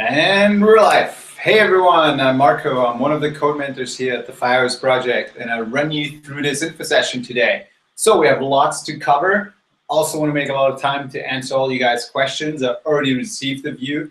And we're live. Hey everyone, I'm Marco. I'm one of the code mentors here at the Firehose Project, and I'll run you through this info session today. So we have lots to cover. Also want to make a lot of time to answer all you guys' questions. I've already received a few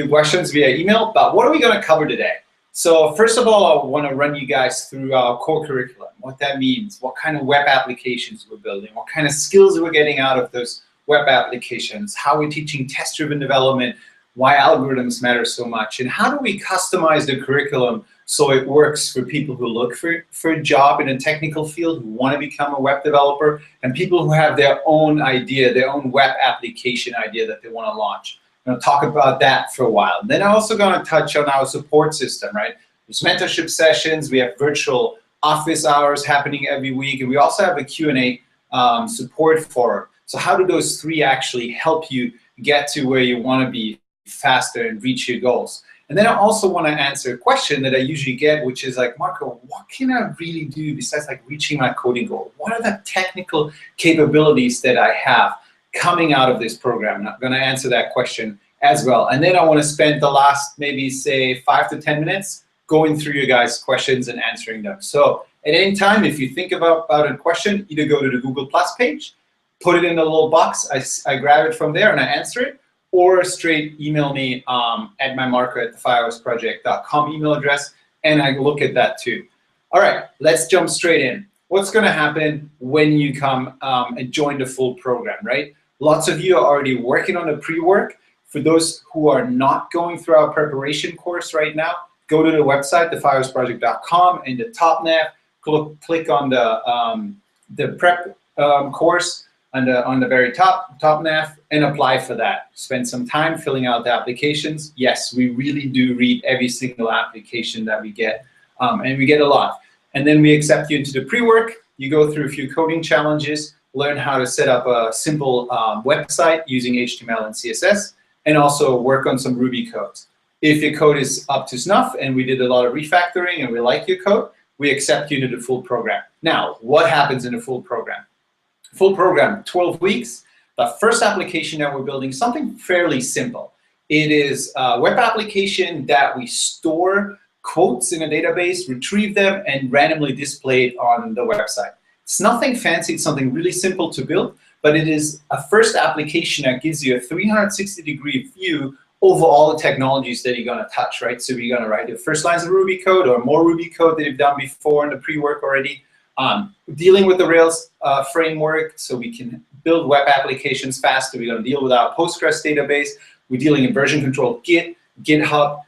questions via email, but what are we going to cover today? So first of all, I want to run you guys through our core curriculum, what that means, what kind of web applications we're building, what kind of skills we're getting out of those web applications, how we're teaching test-driven development, why algorithms matter so much, and how do we customize the curriculum so it works for people who look for a job in a technical field, who want to become a web developer, and people who have their own idea, their own web application idea that they want to launch. I'm going to talk about that for a while. Then I'm also going to touch on our support system, right? There's mentorship sessions, we have virtual office hours happening every week, and we also have a Q&A support forum. So how do those three actually help you get to where you want to be faster and reach your goals? And then I also want to answer a question that I usually get, which is like, Marco, what can I really do besides like reaching my coding goal? What are the technical capabilities that I have coming out of this program? And I'm going to answer that question as well. And then I want to spend the last maybe say 5 to 10 minutes going through your guys' questions and answering them. So at any time, if you think about a question, either go to the Google Plus page, put it in a little box, I grab it from there and I answer it, or straight email me at mymarco@thefirehoseproject.com email address, and I look at that too. All right, let's jump straight in. What's going to happen when you come and join the full program, right? Lots of you are already working on the pre-work. For those who are not going through our preparation course right now, go to the website, thefirehoseproject.com. In the top nav, click on the prep course on the very top nav, and apply for that. Spend some time filling out the applications. Yes, we really do read every single application that we get, and we get a lot. And then we accept you into the pre-work. You go through a few coding challenges, learn how to set up a simple website using HTML and CSS, and also work on some Ruby codes. If your code is up to snuff and we did a lot of refactoring and we like your code, we accept you into the full program. Now, what happens in the full program? Full program, 12 weeks. The first application that we're building, something fairly simple. It is a web application that we store quotes in a database, retrieve them, and randomly display it on the website. It's nothing fancy, it's something really simple to build, but it is a first application that gives you a 360-degree view over all the technologies that you're going to touch, right? So you're going to write your first lines of Ruby code or more Ruby code that you've done before in the pre-work already. Dealing with the Rails framework so we can build web applications faster. We're going to deal with our Postgres database. We're dealing in version control Git, GitHub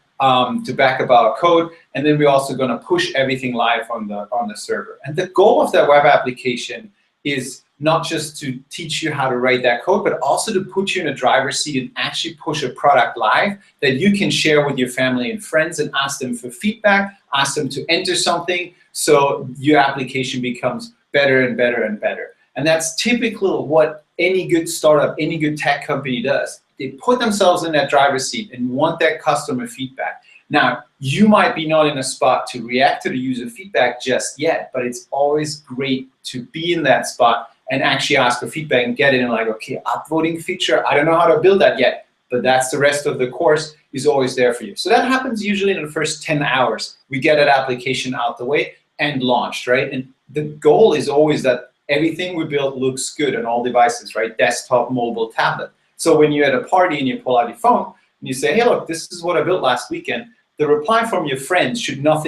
to back up our code. And then we're also going to push everything live on the server. And the goal of that web application is not just to teach you how to write that code, but also to put you in a driver's seat and actually push a product live that you can share with your family and friends and ask them for feedback, ask them to enter something, so your application becomes better and better and better. And that's typically what any good startup, any good tech company does. They put themselves in that driver's seat and want that customer feedback. Now, you might be not in a spot to react to the user feedback just yet, but it's always great to be in that spot and actually ask for feedback and get it and like, okay, upvoting feature, I don't know how to build that yet, but that's the rest of the course is always there for you. So that happens usually in the first 10 hours. We get that application out the way and launched, right? And the goal is always that everything we build looks good on all devices, right? Desktop, mobile, tablet. So when you're at a party and you pull out your phone and you say, hey, look, this is what I built last weekend, the reply from your friends should be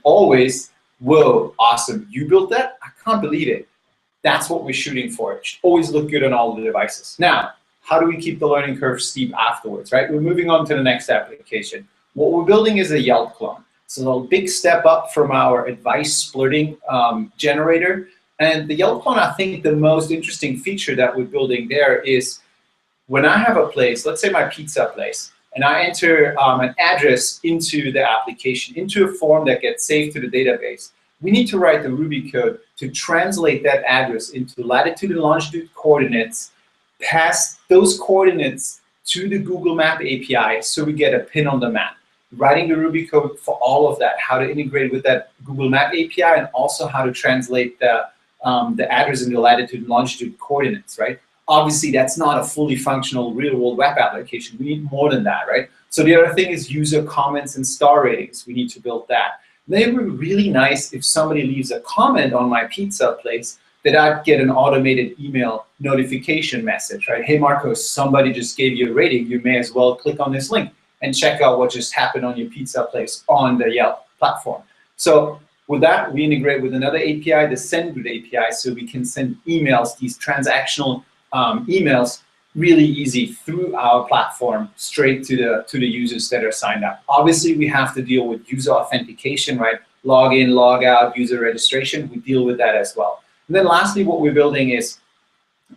always, whoa, awesome, you built that? I can't believe it. That's what we're shooting for. It should always look good on all the devices. Now, how do we keep the learning curve steep afterwards, right? We're moving on to the next application. What we're building is a Yelp clone. So a big step up from our advice splitting generator. And the Yelp clone, I think the most interesting feature that we're building there is when I have a place, let's say my pizza place, and I enter an address into the application, into a form that gets saved to the database, we need to write the Ruby code to translate that address into latitude and longitude coordinates, pass those coordinates to the Google Map API so we get a pin on the map. Writing the Ruby code for all of that, how to integrate with that Google Map API, and also how to translate the address into latitude and longitude coordinates, right? Obviously, that's not a fully functional real-world web application. We need more than that, right? So the other thing is user comments and star ratings. We need to build that. Then it would be really nice if somebody leaves a comment on my pizza place that I'd get an automated email notification message, right? Hey, Marco, somebody just gave you a rating. You may as well click on this link and check out what just happened on your pizza place on the Yelp platform. So with that, we integrate with another API, the SendGrid API, so we can send emails, these transactional emails, really easy through our platform straight to the users that are signed up. Obviously, we have to deal with user authentication, right? Log in, log out, user registration. We deal with that as well. And then lastly, what we're building is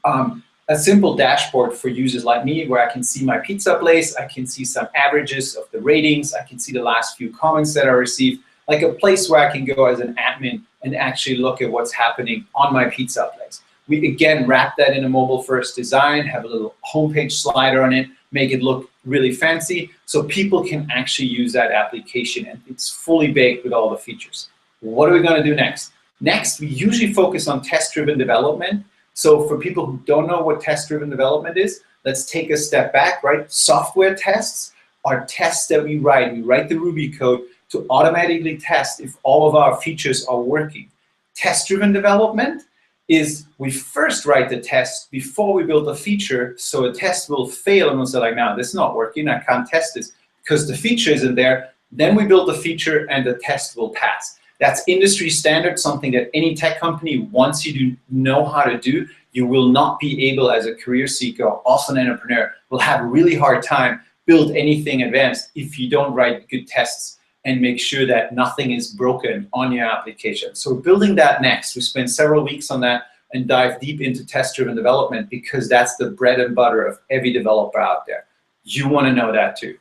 a simple dashboard for users like me where I can see my pizza place, I can see some averages of the ratings, I can see the last few comments that I received, like a place where I can go as an admin and actually look at what's happening on my pizza place. We, again, wrap that in a mobile-first design, have a little homepage slider on it, make it look really fancy so people can actually use that application, and it's fully baked with all the features. What are we going to do next? Next, we usually focus on test-driven development. So for people who don't know what test-driven development is, let's take a step back, right? Software tests are tests that we write. We write the Ruby code to automatically test if all of our features are working. Test-driven development is we first write the test before we build a feature, so a test will fail and we'll say like, no, this is not working, I can't test this because the feature isn't there. Then we build the feature and the test will pass. That's industry standard, something that any tech company wants you to know how to do. You will not be able, as a career seeker or also an entrepreneur, will have a really hard time build anything advanced if you don't write good tests and make sure that nothing is broken on your application. So we're building that next. We spend several weeks on that and dive deep into test-driven development because that's the bread and butter of every developer out there. You want to know that too.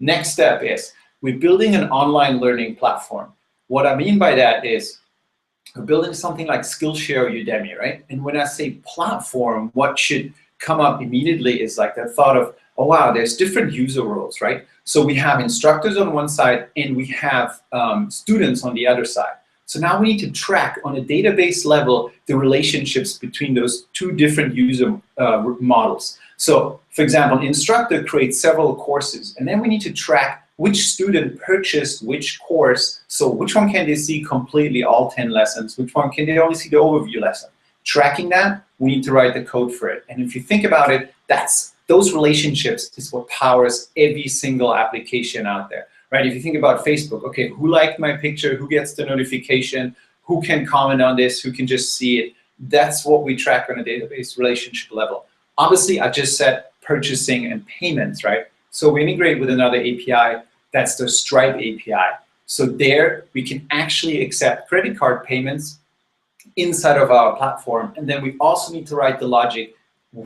Next step is we're building an online learning platform. What I mean by that is we're building something like Skillshare or Udemy, right? And when I say platform, what should come up immediately is like that thought of, oh wow, there's different user roles, right? So we have instructors on one side and we have students on the other side. So now we need to track on a database level the relationships between those two different user models. So for example, an instructor creates several courses and then we need to track which student purchased which course. So which one can they see completely all 10 lessons? Which one can they only see the overview lesson? Tracking that, we need to write the code for it. And if you think about it, those relationships is what powers every single application out there, right? If you think about Facebook, okay, who liked my picture? Who gets the notification? Who can comment on this? Who can just see it? That's what we track on a database relationship level. Obviously, I just said purchasing and payments, right? So we integrate with another API, that's the Stripe API. So there, we can actually accept credit card payments inside of our platform. And then we also need to write the logic,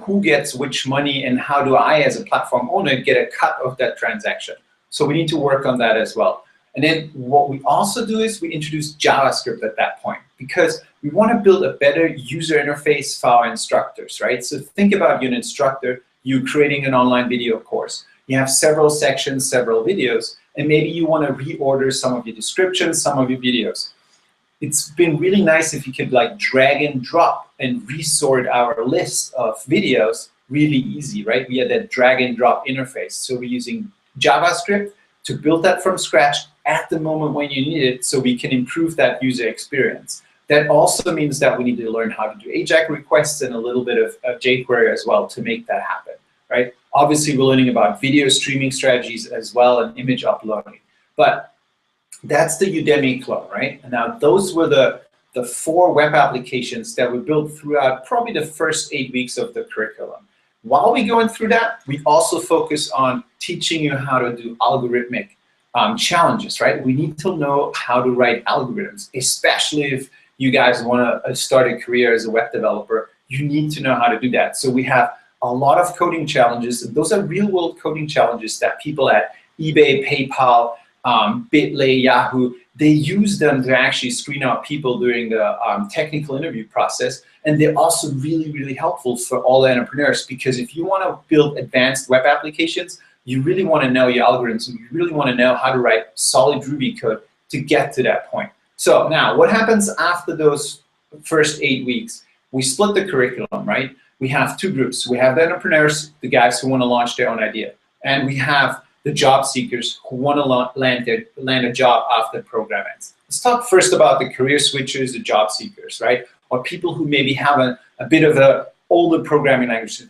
who gets which money and how do I, as a platform owner, get a cut of that transaction. So we need to work on that as well. And then what we also do is we introduce JavaScript at that point because we want to build a better user interface for our instructors, right? So think about you're an instructor, you're creating an online video course. You have several sections, several videos, and maybe you want to reorder some of your descriptions, some of your videos. It's been really nice if you could like drag and drop and resort our list of videos really easy, right? We had that drag and drop interface. So we're using JavaScript to build that from scratch at the moment when you need it so we can improve that user experience. That also means that we need to learn how to do AJAX requests and a little bit of jQuery as well to make that happen, right? Obviously, we're learning about video streaming strategies as well and image uploading. But that's the Udemy clone, right? And now those were the 4 web applications that were built throughout probably the first 8 weeks of the curriculum. While we're going through that, we also focus on teaching you how to do algorithmic challenges, right? We need to know how to write algorithms, especially if you guys want to start a career as a web developer. You need to know how to do that. So we have a lot of coding challenges. And those are real-world coding challenges that people at eBay, PayPal, Bitly, Yahoo, they use them to actually screen out people during the technical interview process. And they're also really, really helpful for all entrepreneurs because if you want to build advanced web applications, you really want to know your algorithms and you really want to know how to write solid Ruby code to get to that point. So now, what happens after those first 8 weeks? We split the curriculum, right? we have two groups. We have the entrepreneurs, the guys who want to launch their own idea, and we have the job seekers who want to land a job after the program ends. Let's talk first about the career switchers, the job seekers, right? Or people who maybe have a bit of a older programming language,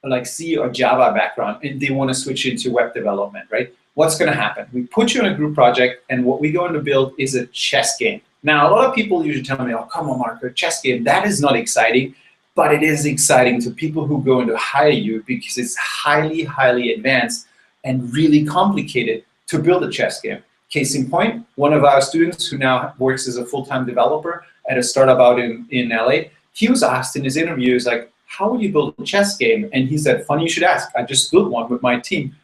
like C or Java background, and they want to switch into web development, right? What's going to happen? We put you in a group project, and what we're going to build is a chess game. Now, a lot of people usually tell me, oh, come on, Marco, chess game, that is not exciting. But it is exciting to people who are going to hire you because it's highly, highly advanced and really complicated to build a chess game. Case in point, one of our students who now works as a full-time developer at a startup out in LA, he was asked in his interview, he was like, how would you build a chess game? And he said, funny you should ask, I just built one with my team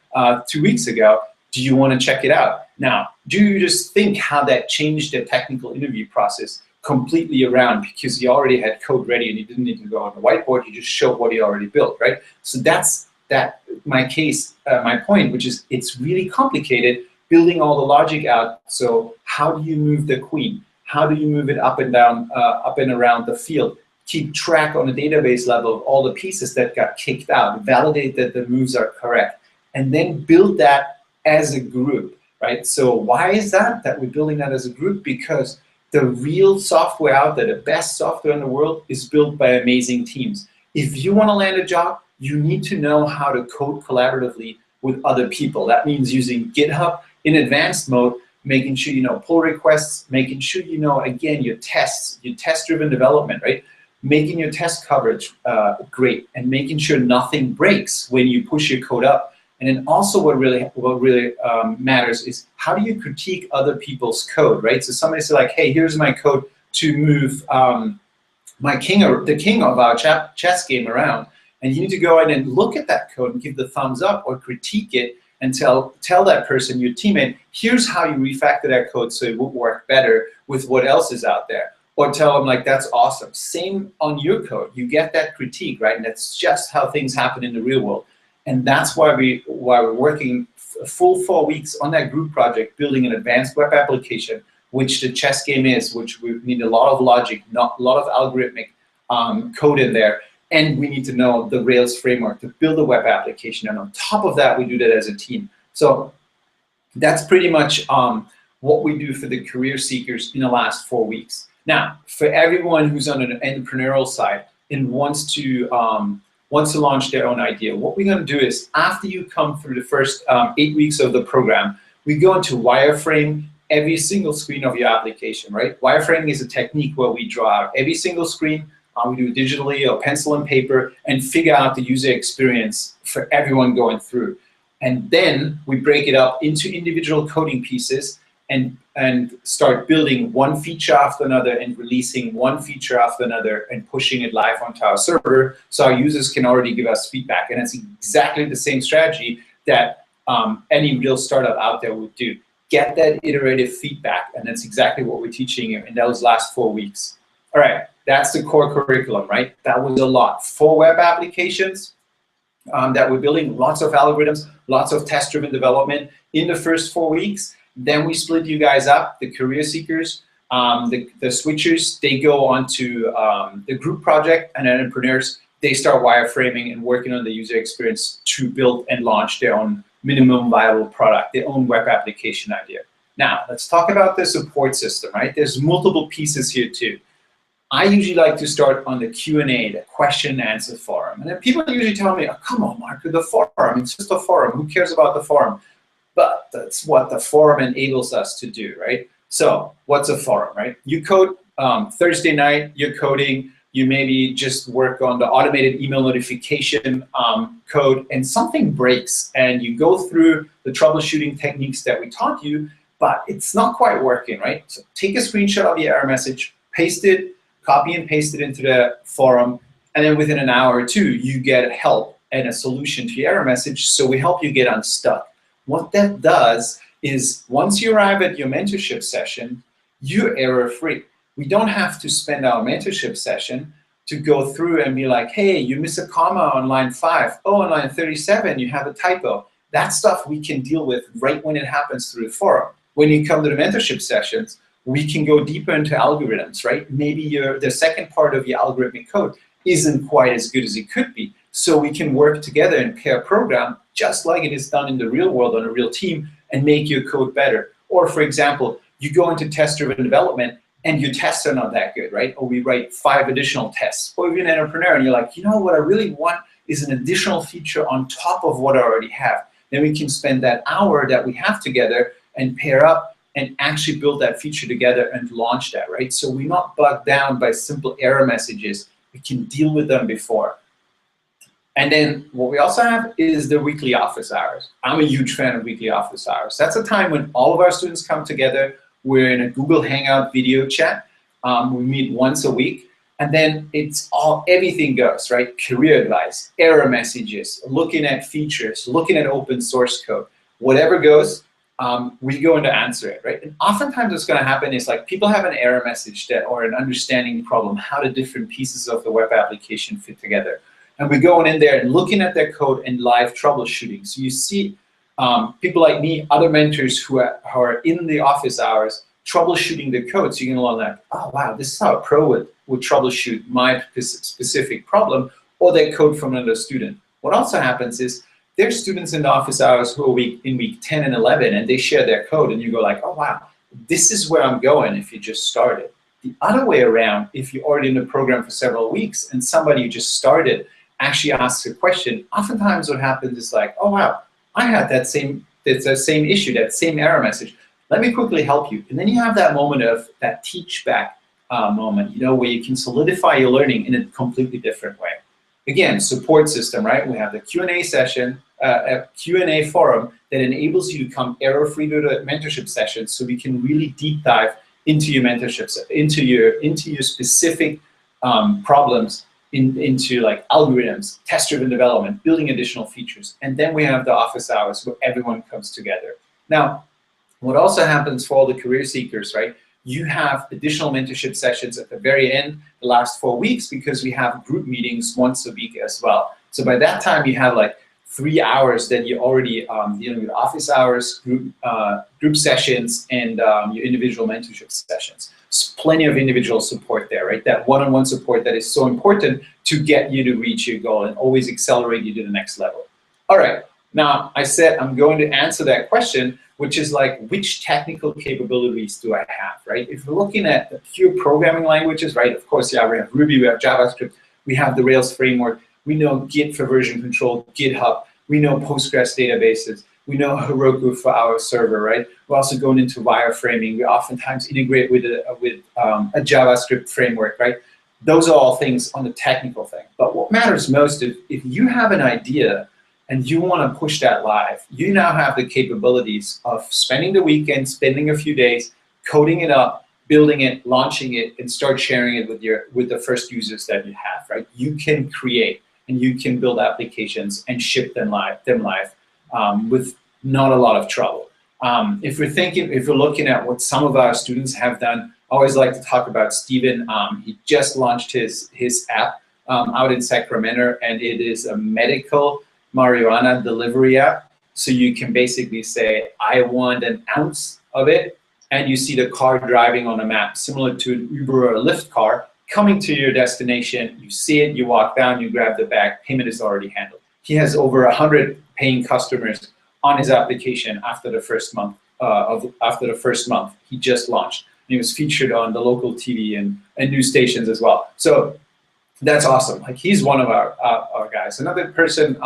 2 weeks ago. Do you want to check it out? Now, do you just think how that changed the technical interview process completely around, because he already had code ready and he didn't need to go on the whiteboard, he just showed what he already built, right? So that's my point, which is it's really complicated building all the logic out. So how do you move the queen? How do you move it up and down, up and around the field? Keep track on a database level of all the pieces that got kicked out, validate that the moves are correct, and then build that as a group, right? So why is that we're building that as a group? Because the real software out there, the best software in the world, is built by amazing teams. If you want to land a job, you need to know how to code collaboratively with other people. That means using GitHub in advanced mode, making sure you know pull requests, making sure you know, again, your tests, your test-driven development, right? Making your test coverage great, and making sure nothing breaks when you push your code up. And then also what really matters is how do you critique other people's code, right? So somebody said like, hey, here's my code to move the king of our chess game around. And you need to go in and look at that code and give the thumbs up or critique it and tell that person, your teammate, here's how you refactor that code so it would work better with what else is out there. Or tell them like, that's awesome. Same on your code. You get that critique, right? And that's just how things happen in the real world. And that's why we're working a full 4 weeks on that group project, building an advanced web application, which the chess game is, which we need a lot of logic, not a lot of algorithmic code in there. And we need to know the Rails framework to build a web application. And on top of that, we do that as a team. So that's pretty much what we do for the career seekers in the last 4 weeks. Now, for everyone who's on an entrepreneurial side and wants to launch their own idea, what we're going to do is, after you come through the first 8 weeks of the program, we go into wireframe every single screen of your application, right? Wireframing is a technique where we draw out every single screen, we do it digitally or pencil and paper, and figure out the user experience for everyone going through. And then we break it up into individual coding pieces and start building one feature after another and releasing one feature after another and pushing it live onto our server so our users can already give us feedback. And it's exactly the same strategy that any real startup out there would do. Get that iterative feedback, and that's exactly what we're teaching you in those last 4 weeks. All right, that's the core curriculum, right? That was a lot. 4 web applications that we're building, lots of algorithms, lots of test-driven development in the first 4 weeks. Then we split you guys up, the career seekers, the switchers, they go on to the group project, and entrepreneurs, they start wireframing and working on the user experience to build and launch their own minimum viable product, their own web application idea. Now, let's talk about the support system, right? There's multiple pieces here too. I usually like to start on the Q&A, the question and answer forum. And then people usually tell me, oh, come on, Marco, the forum, it's just a forum. Who cares about the forum? But that's what the forum enables us to do, right? So what's a forum, right? You code Thursday night, you're coding, you maybe just work on the automated email notification code, and something breaks, and you go through the troubleshooting techniques that we taught you, but it's not quite working, right? So take a screenshot of your error message, paste it, copy and paste it into the forum, and then within an hour or two, you get help and a solution to your error message, so we help you get unstuck. What that does is, once you arrive at your mentorship session, you're error-free. We don't have to spend our mentorship session to go through and be like, hey, you miss a comma on line 5. Oh, on line 37, you have a typo. That stuff we can deal with right when it happens through the forum. When you come to the mentorship sessions, we can go deeper into algorithms, right? Maybe the second part of your algorithmic code isn't quite as good as it could be. So we can work together and pair program just like it is done in the real world on a real team and make your code better. Or for example, you go into test-driven development and your tests are not that good, right? Or we write 5 additional tests. Or you're an entrepreneur and you're like, you know what I really want is an additional feature on top of what I already have. Then we can spend that hour that we have together and pair up and actually build that feature together and launch that, right? So we're not bogged down by simple error messages. We can deal with them before. And then what we also have is the weekly office hours. I'm a huge fan of weekly office hours. That's a time when all of our students come together. We're in a Google Hangout video chat. We meet once a week. And then everything goes, right? Career advice, error messages, looking at features, looking at open source code. Whatever goes, we go in to answer it, right? And oftentimes what's gonna happen is like people have an error message or an understanding problem, how the different pieces of the web application fit together. And we're going in there and looking at their code and live troubleshooting. So you see people like me, other mentors who are in the office hours troubleshooting the code. So you're gonna learn like, oh wow, this is how a pro would troubleshoot my specific problem or their code from another student. What also happens is there's students in the office hours who are in week 10 and 11 and they share their code and you go like, oh wow, this is where I'm going if you just started. The other way around, if you're already in the program for several weeks and somebody who just started actually asks a question, oftentimes what happens is like, oh wow, I had that same issue, that same error message. Let me quickly help you. And then you have that moment of that teach back moment, you know, where you can solidify your learning in a completely different way. Again, support system, right? We have the Q&A session, a Q&A forum that enables you to come error-free to the mentorship session so we can really deep dive into your mentorships, into your specific problems, into like algorithms, test-driven development, building additional features. And then we have the office hours where everyone comes together. Now, what also happens for all the career seekers, right? You have additional mentorship sessions at the very end, the last 4 weeks, because we have group meetings once a week as well. So by that time, you have like 3 hours that you're already dealing with office hours, group sessions, and your individual mentorship sessions. There's plenty of individual support there, right? That one-on-one support that is so important to get you to reach your goal and always accelerate you to the next level. All right, now I said I'm going to answer that question, which is like, which technical capabilities do I have, right? If we're looking at the pure programming languages, right? Of course, yeah, we have Ruby, we have JavaScript, we have the Rails framework, we know Git for version control, GitHub, we know Postgres databases, we know Heroku for our server, right? We're also going into wireframing. We oftentimes integrate with a JavaScript framework, right? Those are all things on the technical thing. But what matters most is if you have an idea and you want to push that live, you now have the capabilities of spending the weekend, spending a few days, coding it up, building it, launching it, and start sharing it with the first users that you have, right? You can create and you can build applications and ship them live with not a lot of trouble. If we're looking at what some of our students have done, I always like to talk about Steven. He just launched his app out in Sacramento, and it is a medical marijuana delivery app. So you can basically say, I want an ounce of it, and you see the car driving on a map, similar to an Uber or a Lyft car, coming to your destination. You see it, you walk down, you grab the bag, payment is already handled. He has over 100 paying customers on his application after the first month. He just launched. And he was featured on the local TV and news stations as well. So that's awesome. Like, he's one of our guys. Another person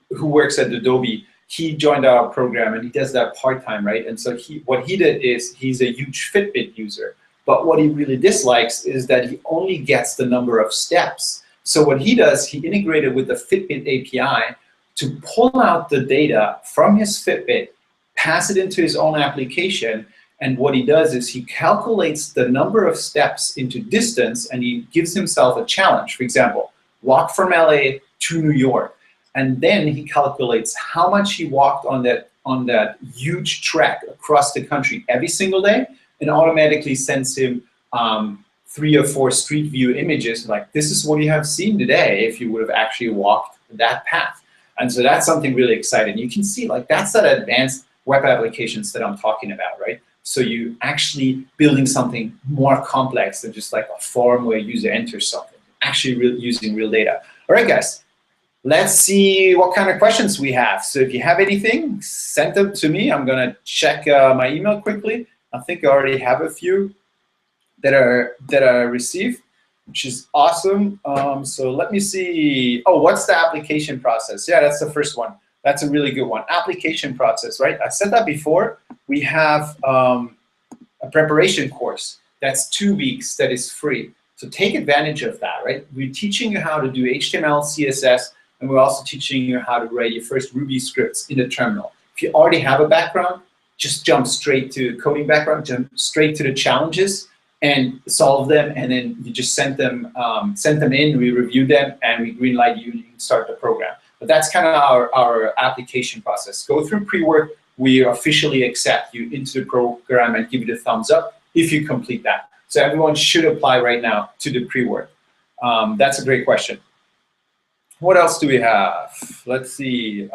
who works at Adobe, he joined our program and he does that part-time, right? And so what he did is he's a huge Fitbit user. But what he really dislikes is that he only gets the number of steps. So what he does, he integrated with the Fitbit API to pull out the data from his Fitbit, pass it into his own application, and what he does is he calculates the number of steps into distance, and he gives himself a challenge. For example, walk from LA to New York, and then he calculates how much he walked on that huge trek across the country every single day, and automatically sends him 3 or 4 street view images, like, this is what you have seen today if you would have actually walked that path. And so that's something really exciting. You can see, like, that's that advanced web applications that I'm talking about, right? So you actually building something more complex than just like a form where a user enters something. Actually using real data. All right, guys. Let's see what kind of questions we have. So if you have anything, send them to me. I'm gonna check my email quickly. I think I already have a few that are received, which is awesome. So let me see. Oh, what's the application process? Yeah, that's the first one. That's a really good one. Application process, right? I said that before. We have a preparation course that's 2 weeks that is free. So take advantage of that, right? We're teaching you how to do HTML, CSS, and we're also teaching you how to write your first Ruby scripts in the terminal. If you already have a background, just jump straight to coding background, jump straight to the challenges and solve them, and then you just send them in, we review them, and we greenlight you, and you can start the program. But that's kind of our application process. Go through pre-work, we officially accept you into the program and give you the thumbs up if you complete that. So everyone should apply right now to the pre-work. That's a great question. What else do we have? Let's see. We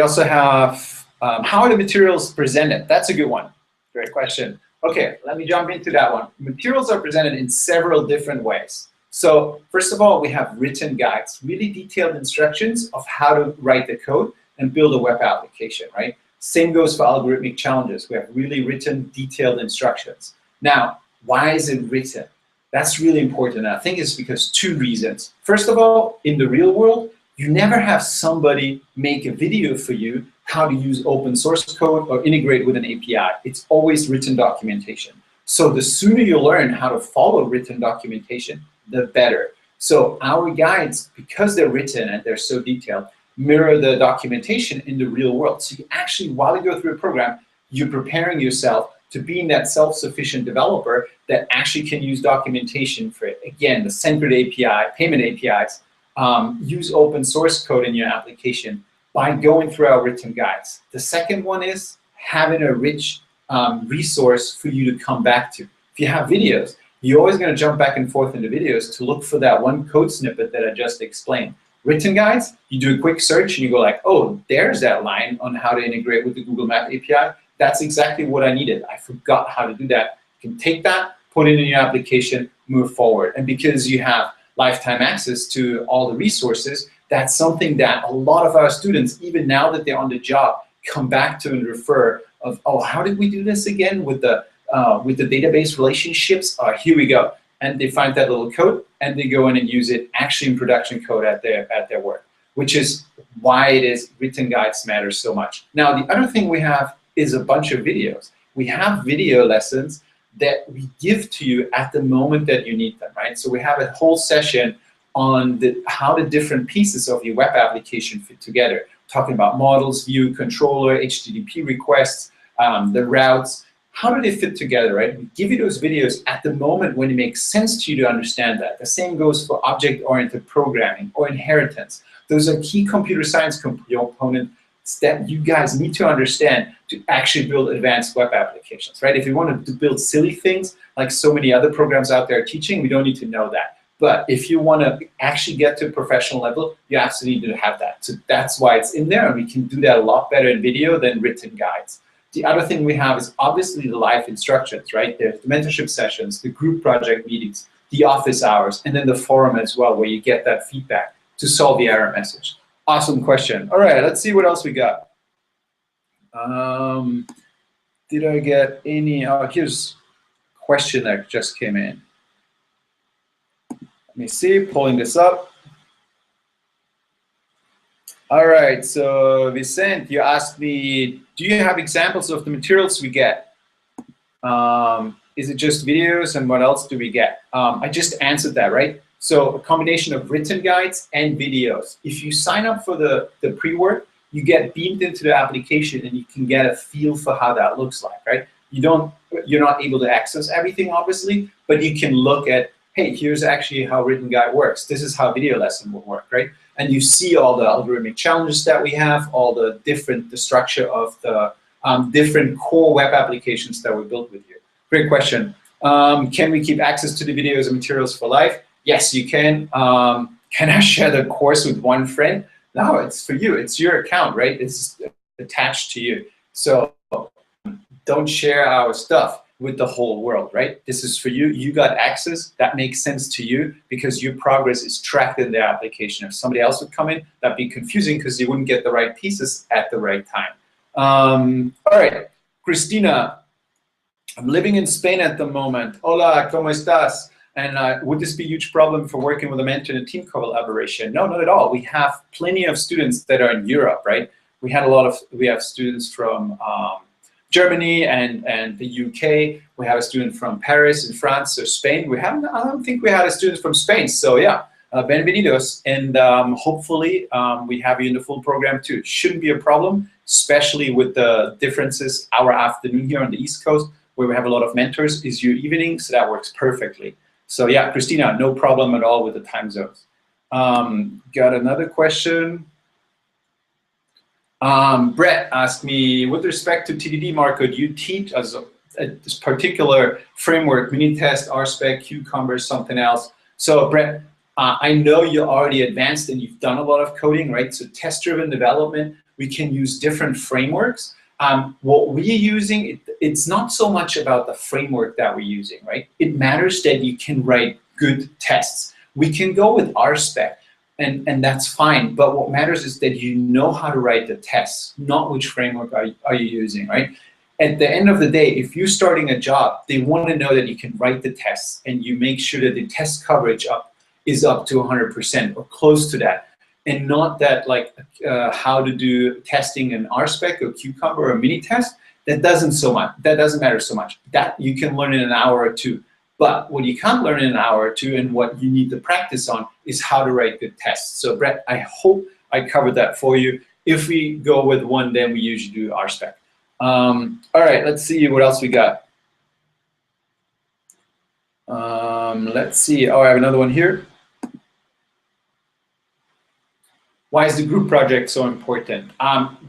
also have how are the materials presented? That's a good one. Great question. Okay, let me jump into that one. Materials are presented in several different ways. So first of all, we have written guides, really detailed instructions of how to write the code and build a web application, right? Same goes for algorithmic challenges. We have really written, detailed instructions. Now, why is it written? That's really important. I think it's because 2 reasons. First of all, in the real world, you never have somebody make a video for you how to use open source code or integrate with an API. It's always written documentation. So the sooner you learn how to follow written documentation, the better. So our guides, because they're written and they're so detailed, mirror the documentation in the real world. So you actually, while you go through a program, you're preparing yourself to being that self-sufficient developer that actually can use documentation for, again, the centered API, payment APIs, use open source code in your application by going through our written guides. The second one is having a rich resource for you to come back to. If you have videos, you're always going to jump back and forth in the videos to look for that one code snippet that I just explained. Written guides, you do a quick search and you go like, oh, there's that line on how to integrate with the Google Map API. That's exactly what I needed. I forgot how to do that. You can take that, put it in your application, move forward. And because you have lifetime access to all the resources, that's something that a lot of our students, even now that they're on the job, come back to and refer of, oh, how did we do this again with the database relationships? Here we go. And they find that little code and they go in and use it actually in production code at their work, which is why it is written guides matter so much. Now, the other thing we have is a bunch of videos. We have video lessons that we give to you at the moment that you need them, right? So we have a whole session on how the different pieces of your web application fit together, talking about models, view, controller, HTTP requests, the routes. How do they fit together, right? We give you those videos at the moment when it makes sense to you to understand that. The same goes for object-oriented programming or inheritance. Those are key computer science components that you guys need to understand to actually build advanced web applications, right? If you want to build silly things like so many other programs out there are teaching, we don't need to know that. But if you want to actually get to a professional level, you absolutely need to have that. So that's why it's in there, and we can do that a lot better in video than written guides. The other thing we have is obviously the live instructions, right? There's the mentorship sessions, the group project meetings, the office hours, and then the forum as well, where you get that feedback to solve the error message. Awesome question. All right, let's see what else we got. Did I get any? Oh, here's a question that just came in. Let me see, pulling this up. All right, so Vicente, you asked me, do you have examples of the materials we get? Is it just videos, and what else do we get? I just answered that, right? So a combination of written guides and videos. If you sign up for the pre-work, you get beamed into the application and you can get a feel for how that looks like, right? You're not able to access everything, obviously, but you can look at, hey, here's actually how written guide works. This is how video lesson will work, right? And you see all the algorithmic challenges that we have, all the structure of the different core web applications that we built with you. Great question. Can we keep access to the videos and materials for life? Yes, you can. Can I share the course with one friend? No, it's for you. It's your account, right? It's attached to you. So don't share our stuff with the whole world, right? This is for you. You got access. That makes sense to you because your progress is tracked in the application. If somebody else would come in, that'd be confusing because you wouldn't get the right pieces at the right time. All right, Christina, I'm living in Spain at the moment. Hola, ¿cómo estás? And would this be a huge problem for working with a mentor in a team collaboration? No, not at all. We have plenty of students that are in Europe, right? We have students from Germany and the UK. We have a student from Paris and France or Spain. I don't think we had a student from Spain. So yeah, bienvenidos. And hopefully we have you in the full program too. It shouldn't be a problem, especially with the differences. Our afternoon here on the East Coast, where we have a lot of mentors, is your evening, so that works perfectly. So yeah, Christina, no problem at all with the time zones. Got another question. Brett asked me, with respect to TDD, Marco, do you teach as this particular framework, mini test, RSpec, Cucumber, something else? So Brett, I know you're already advanced and you've done a lot of coding, right? So test-driven development, we can use different frameworks. What we're using, it's not so much about the framework that we're using, right? It matters that you can write good tests. We can go with RSpec. And that's fine, but what matters is that you know how to write the tests, not which framework are you using, right? At the end of the day, if you're starting a job, they want to know that you can write the tests and you make sure that the test coverage is up to 100% or close to that, and not that like how to do testing in RSpec or Cucumber or mini test. That doesn't matter so much. That you can learn in an hour or two. But what you can't learn in an hour or two and what you need to practice on is how to write good tests. So Brett, I hope I covered that for you. If we go with one, then we usually do RSpec. All right, let's see what else we got. Let's see. Oh, I have another one here. Why is the group project so important?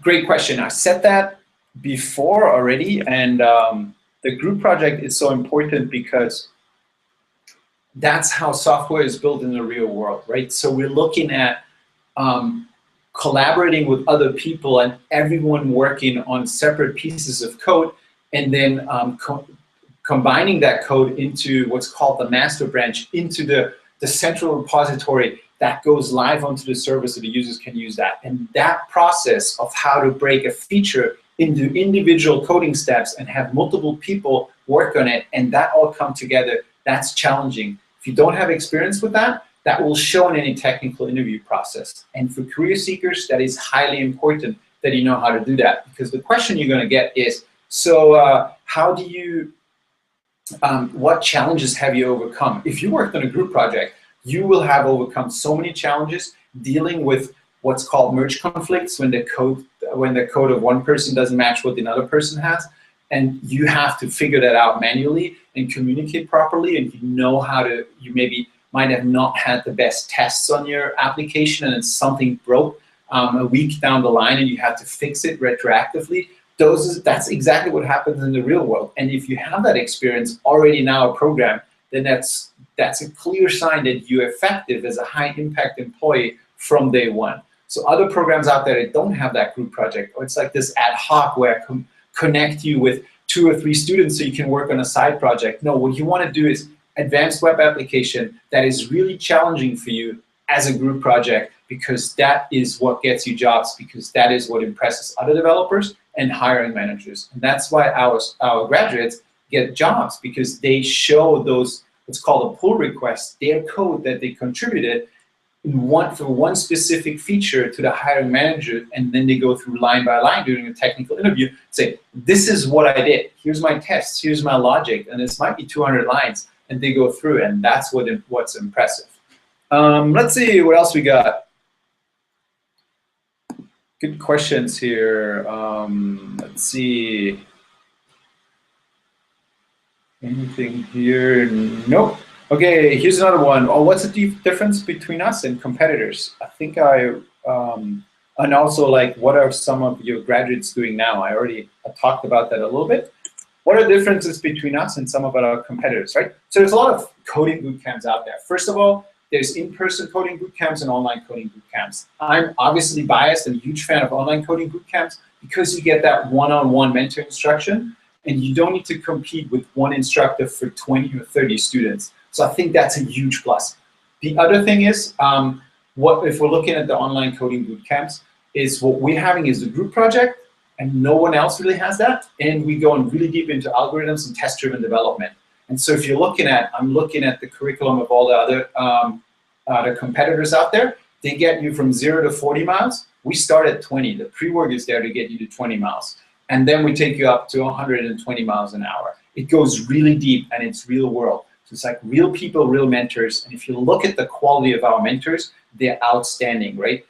Great question. I said that before already, and the group project is so important because that's how software is built in the real world, right? So we're looking at collaborating with other people and everyone working on separate pieces of code, and then combining that code into what's called the master branch, into the central repository that goes live onto the server so the users can use that. And that process of how to break a feature into individual coding steps and have multiple people work on it and that all come together, that's challenging. If you don't have experience with that, that will show in any technical interview process. And for career seekers, that is highly important that you know how to do that, because the question you're going to get is, so how do you, what challenges have you overcome? If you worked on a group project, you will have overcome so many challenges dealing with what's called merge conflicts, when the code of one person doesn't match what another person has, and you have to figure that out manually and communicate properly, and you know how to, you maybe might have not had the best tests on your application and something broke a week down the line and you have to fix it retroactively. That's exactly what happens in the real world. And if you have that experience already in our program, then that's a clear sign that you're effective as a high impact employee from day one. So other programs out there that don't have that group project, or it's like this ad hoc where I connect you with 2 or 3 students so you can work on a side project. No, what you want to do is advanced web application that is really challenging for you as a group project, because that is what gets you jobs, because that is what impresses other developers and hiring managers. And that's why our graduates get jobs, because they show those, what's called a pull request, their code that they contributed for one specific feature to the hiring manager, and then they go through line by line during a technical interview, say, this is what I did, here's my tests, here's my logic, and this might be 200 lines, and they go through, and that's what's impressive. Let's see what else we got. Good questions here. Let's see. Anything here? Nope. Okay, here's another one. Oh, what's the difference between us and competitors? I think and also like, what are some of your graduates doing now? I talked about that a little bit. What are the differences between us and some of our competitors, right? So there's a lot of coding boot camps out there. First of all, there's in-person coding boot camps and online coding boot camps. I'm obviously biased and a huge fan of online coding boot camps because you get that one-on-one mentor instruction. and you don't need to compete with one instructor for 20 or 30 students. So I think that's a huge plus. The other thing is, if we're looking at the online coding boot camps, is what we're having is a group project, and no one else really has that. And we go in really deep into algorithms and test-driven development. And so if you're looking at, I'm looking at the curriculum of all the other competitors out there, they get you from 0 to 40 miles. We start at 20. The pre-work is there to get you to 20 miles. And then we take you up to 120 miles an hour. It goes really deep, and it's real world. So it's like real people, real mentors. And if you look at the quality of our mentors, they're outstanding, right?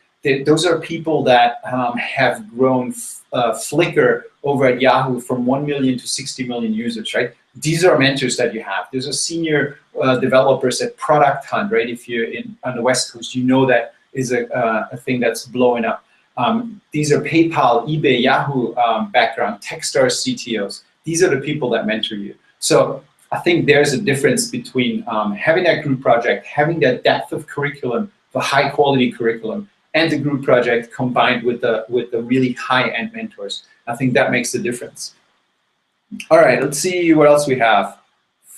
Those are people that have grown Flickr over at Yahoo from 1 million to 60 million users, right? These are mentors that you have. There's a senior developers at Product Hunt, right? If you're on the West Coast, you know that is a thing that's blowing up. These are PayPal, eBay, Yahoo background, Techstars CTOs. These are the people that mentor you. So I think there's a difference between having that group project, having that depth of curriculum, the high quality curriculum, and the group project combined with the really high-end mentors. I think that makes the difference. All right, let's see what else we have.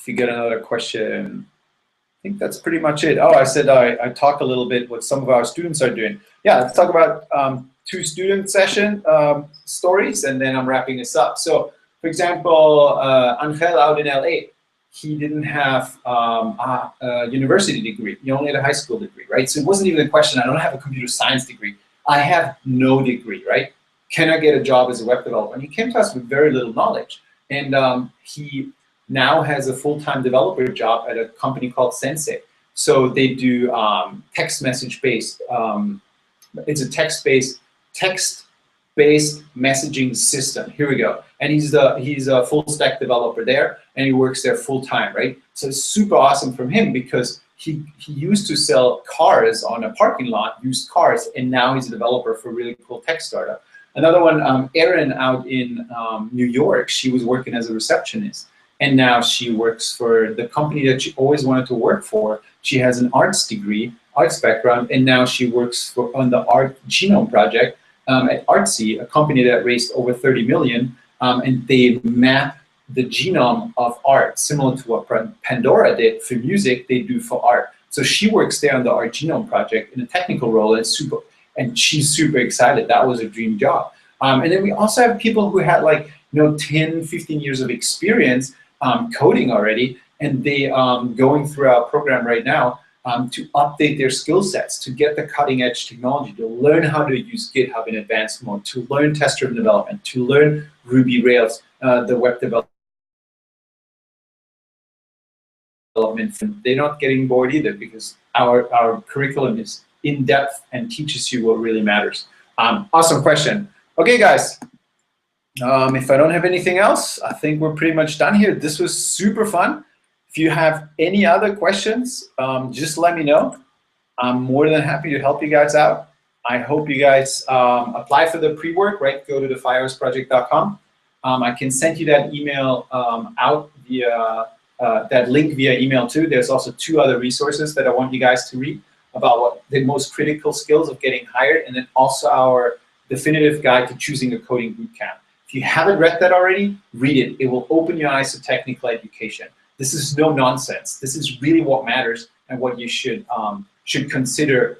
If you get another question, I think that's pretty much it. Oh, I said I talk a little bit what some of our students are doing. Yeah, let's talk about 2 student session stories, and then I'm wrapping this up. So, for example, Angel out in LA, he didn't have a university degree. He only had a high school degree, right? So it wasn't even a question, I don't have a computer science degree. I have no degree, right? Can I get a job as a web developer? And he came to us with very little knowledge. And he now has a full-time developer job at a company called Sensei. So they do text message-based, it's a text-based messaging system. Here we go. And he's a full stack developer there, and he works there full time, right? So it's super awesome from him because he used to sell cars on a parking lot, used cars, and now he's a developer for a really cool tech startup. Another one, Erin out in New York, she was working as a receptionist, and now she works for the company that she always wanted to work for. She has an arts degree, arts background, and now she works on the Art Genome Project at Artsy, a company that raised over 30 million, and they map the genome of art, similar to what Pandora did for music, they do for art. So she works there on the Art Genome Project in a technical role, and she's super excited. That was a dream job. And then we also have people who had 10, 15 years of experience coding already, and they going through our program right now to update their skill sets, to get the cutting edge technology, to learn how to use GitHub in advanced mode, to learn test-driven development, to learn Ruby Rails, the web development. They're not getting bored either because our curriculum is in depth and teaches you what really matters. Awesome question. Okay, guys. If I don't have anything else, I think we're pretty much done here. This was super fun. If you have any other questions, just let me know. I'm more than happy to help you guys out. I hope you guys apply for the pre-work, right? Go to theFirehoseProject.com. I can send you that email out via that link via email too. There's also 2 other resources that I want you guys to read about what the most critical skills of getting hired, and then also our definitive guide to choosing a coding bootcamp. If you haven't read that already, read it. It will open your eyes to technical education. This is no nonsense. This is really what matters and what you should consider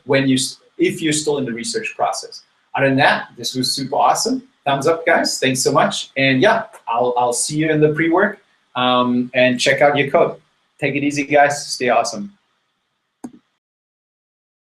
if you're still in the research process. Other than that, this was super awesome. Thumbs up, guys. Thanks so much. And yeah, I'll see you in the pre-work and check out your code. Take it easy, guys. Stay awesome.